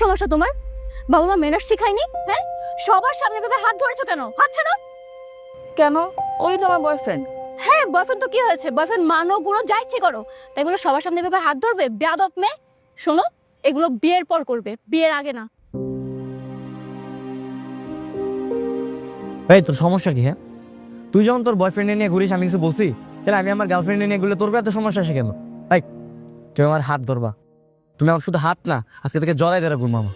সমস্যা তোমার? বাবা মা ম্যানার্স শিখায়নি? হ্যাঁ, সবার সামনে ভেবে হাত ধরেছো কেন? হাত ছাড়ো। কেন? ওই তো আমার বয়ফ্রেন্ড। হ্যাঁ, বয়ফ্রেন্ড তো কি হয়েছে? বয়ফ্রেন্ড মানো গুলো যা ইচ্ছে করো, তাই বলে সবার সামনে ভেবে হাত ধরবে? বেয়াদব মেয়ে। শোনো, এগুলো বিয়ের পর করবে, বিয়ের আগে না। এই তোর সমস্যা কি? হ্যাঁ, তুই যখন তোর বয়ফ্রেন্ডে নিয়ে ঘুরিস আমি কিছু বলছি? তাহলে আমি আমার গার্লফ্রেন্ডে নিয়ে ঘুরলে তোর এত সমস্যা আসে কেন? এই তুমি আমার হাত ধরবা, তুমি আমার শুধু হাত না, আজকে থেকে জড়াই ধরে ঘুরবো মামা।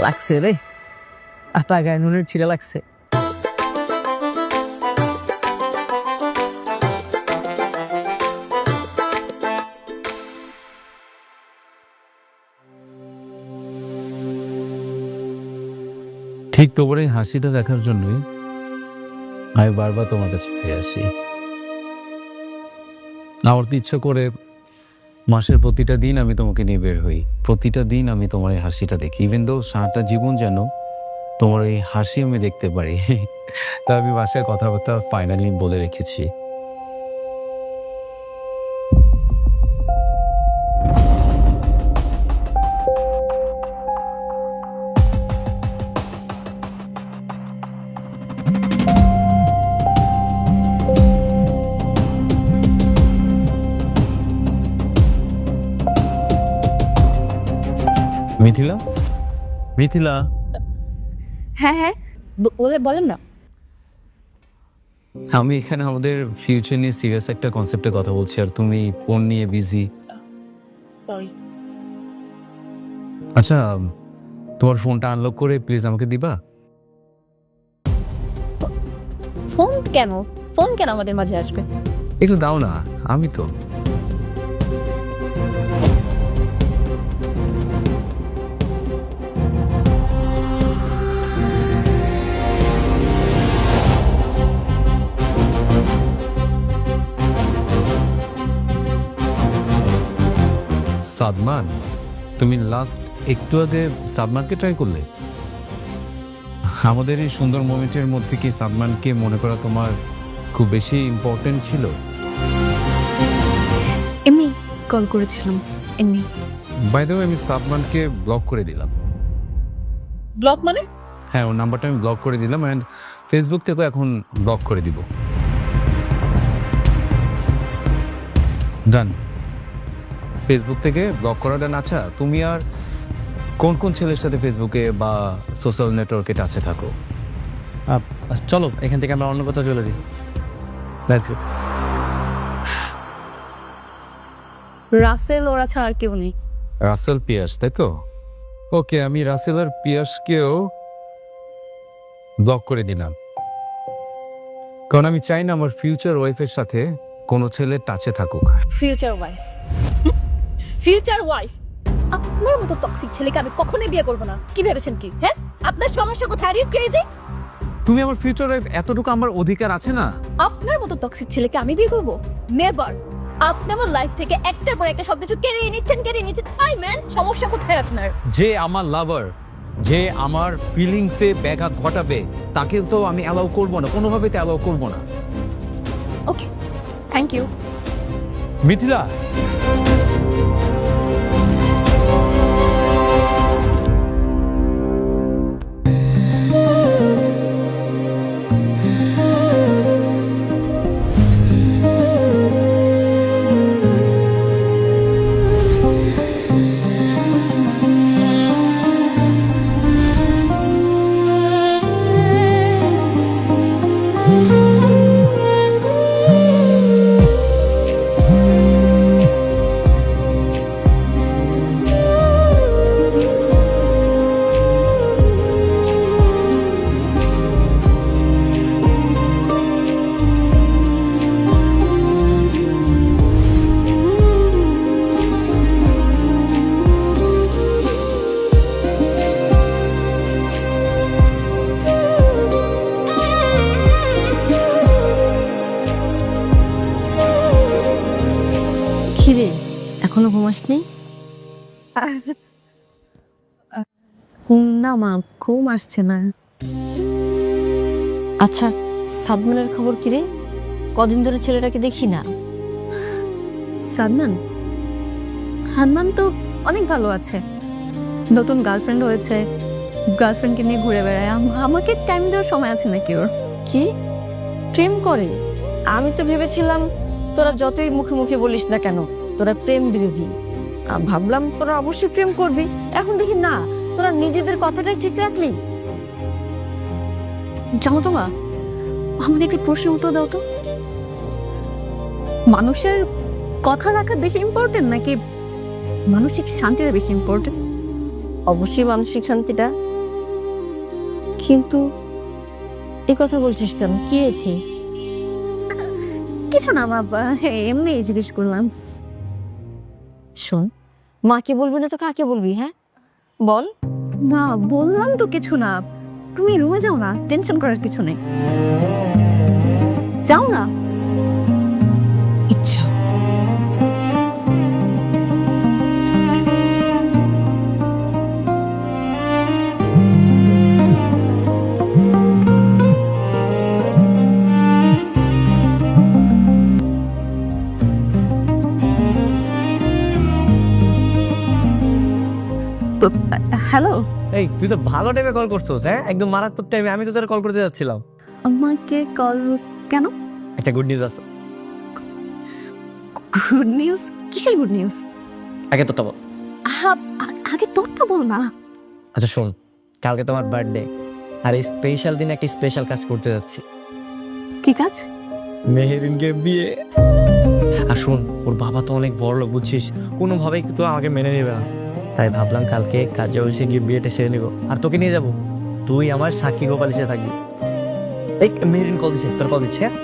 লাগছে রে, আটা গায়ে নুনের ছিঁড়ে লাগছে। ঠিক তোমার এই হাসিটা দেখার জন্যই আমি বারবার তোমার কাছে ফিরে আসি। আমার তো ইচ্ছা করে মাসের প্রতিটা দিন আমি তোমাকে নিয়ে বের হই, প্রতিটা দিন আমি তোমার এই হাসিটা দেখি, ইভেন দো সারাটা জীবন যেন তোমার এই হাসি আমি দেখতে পারি। তা আমি বাসায় কথাবার্তা ফাইনালি বলে রেখেছি। মিথিলা, মিথিলা, হ্যাঁ হ্যাঁ, বলেন না। আমি এখানে আমাদের ফিউচার নিয়ে সিরিয়াস একটা কনসেপ্টে কথা বলছি আর তুমি ফোন নিয়ে বিজি। আচ্ছা, তোমার ফোনটা আনলক করে প্লিজ আমাকে দিবা? ফোন কেন? ফোন কেন আমাদের মাঝে আসবে? একটু দাও না, আমি তো সাদমান, তুমি লাস্ট একটু আগে সাদমানকে ট্রাই করলে? আমাদের এই সুন্দর মোমেন্টের মধ্যে কি সাদমানকে মনে করা তোমার খুব বেশি ইম্পর্টেন্ট ছিল? এমনি কল করেছিলাম, এমনি। বাই দ্য ওয়ে, আমি সাদমানকে ব্লক করে দিলাম। ব্লক মানে? হ্যাঁ, ওর নাম্বারটা আমি ব্লক করে দিলাম অ্যান্ড ফেসবুক থেকেও এখন ব্লক করে দিব। ডান, ফেসবুক থেকে ব্লক করা ডান। আচ্ছা, তুমি আর কোন কোন ছেলের সাথে ফেসবুকে বা সোশ্যাল নেটওয়ার্কে টাচে থাকো? চলো এখান থেকে আমরা অন্য কোথাও চলে যাই। Let's go. রাসেল ওরা ছাড়া আর কেউ নেই। রাসেল পিয়াস, তাই তো? ওকে, আমি রাসেল আর পিয়াসকেও ব্লক করে দিলাম, কারণ আমি চাই না আমার ফিউচার ওয়াইফের সাথে কোনো ছেলে টাচে থাকুক। Future wife? Future wife? আপনার মতো টক্সিক ছেলেকে আমি কখনোই বিয়ে করবো না। কি ভেবেছেন কি? হ্যাঁ, আপনার সমস্যা কোথায়? Are you crazy? তুমি আমার ফিউচার ওয়াইফ, এতটুকু আমার অধিকার আছে না? আপনার মতো টক্সিক ছেলেকে আমি বিয়ে করবো? নেভার। আপনি আমার লাইফ থেকে একটার পর একটা সব কিছু কেড়ে নিচ্ছেন। আই ম্যান, সমস্যা কোথায় আপনার? যে আমার লাভার, যে আমার ফিলিংসে ব্যাঘাত ঘটাবে, তাকে তো আমি অ্যালাউ করবো না, কোনোভাবে তো অ্যালাউ করবো না। ওকে, থ্যাংক ইউ। মিথিলা, কিরে এখনো ঘুমাসনি? না মা, ঘুম আসছে না। আচ্ছা, সাদমানের খবর কিরে? কদিন ধরে ছেলেটাকে দেখি না। সাদমান হানমান তো অনেক ভালো আছে, নতুন গার্লফ্রেন্ড হয়েছে, গার্লফ্রেন্ডকে নিয়ে ঘুরে বেড়ায়। আমাকে টাইম দেওয়ার সময় আছে নাকি ওর? কি প্রেম করে? আমি তো ভেবেছিলাম তোরা যতই মুখে মুখে বলিস না কেন তোরা প্রেম বিরোধী। ভাবলাম তোরা অবশ্যই প্রেম করবি, এখন দেখি না, তোরা নিজেদের কথাটাই ঠিক রাখলি। জানো তো মা, আমাদের একটি প্রশ্ন উত্তর দাও তো, মানুষের কথা রাখা বেশি ইম্পর্টেন্ট নাকি মানসিক শান্তিটা বেশি ইম্পর্টেন্ট? অবশ্যই মানসিক শান্তিটা, কিন্তু এই কথা বলছিস কেন, কি হয়েছে? কিছু না বাবা, এমনি জিজ্ঞেস করলাম। শোন, মাকে বলবি না তো কাকে বলবি? হ্যাঁ বল। না বললাম তো কিছু না, তুমি রুমে যাও না, টেনশন করার কিছু নেই, যাও না। ইচ্ছা হ্যালো, এই তুই তো ভালো টাইমে কল করছিস, হ্যাঁ একদম মারাত্মক টাইমে। আমি তো তোর কল করতে যাচ্ছিলাম। আমাকে কল কেন? একটা গুড নিউজ আছে। Good news? কিসের গুড নিউজ? আগে তোরটা বল। আগে তোরটা বল না। আচ্ছা শোন, কালকে তোমার বার্থডে, আর এই স্পেশাল দিনে একটা স্পেশাল কাজ করতে যাচ্ছি। কি কাজ? মেহেরিনকে বিয়ে। আর শোন, ওর বাবা তো অনেক বড় লোক বুঝছিস, কোনোভাবেই তো আমাকে মেনে নেবে না। তাই ভাবলাম কালকে কাজে বসে গিয়ে বিয়েটা সেরে নেবো, আর তোকে নিয়ে যাব। তুই আমার সাক্ষী গোপাল হিসেবে থাকবি। এই মেহেরিন কল দিচ্ছে, তোর কল দিচ্ছে। হ্যাঁ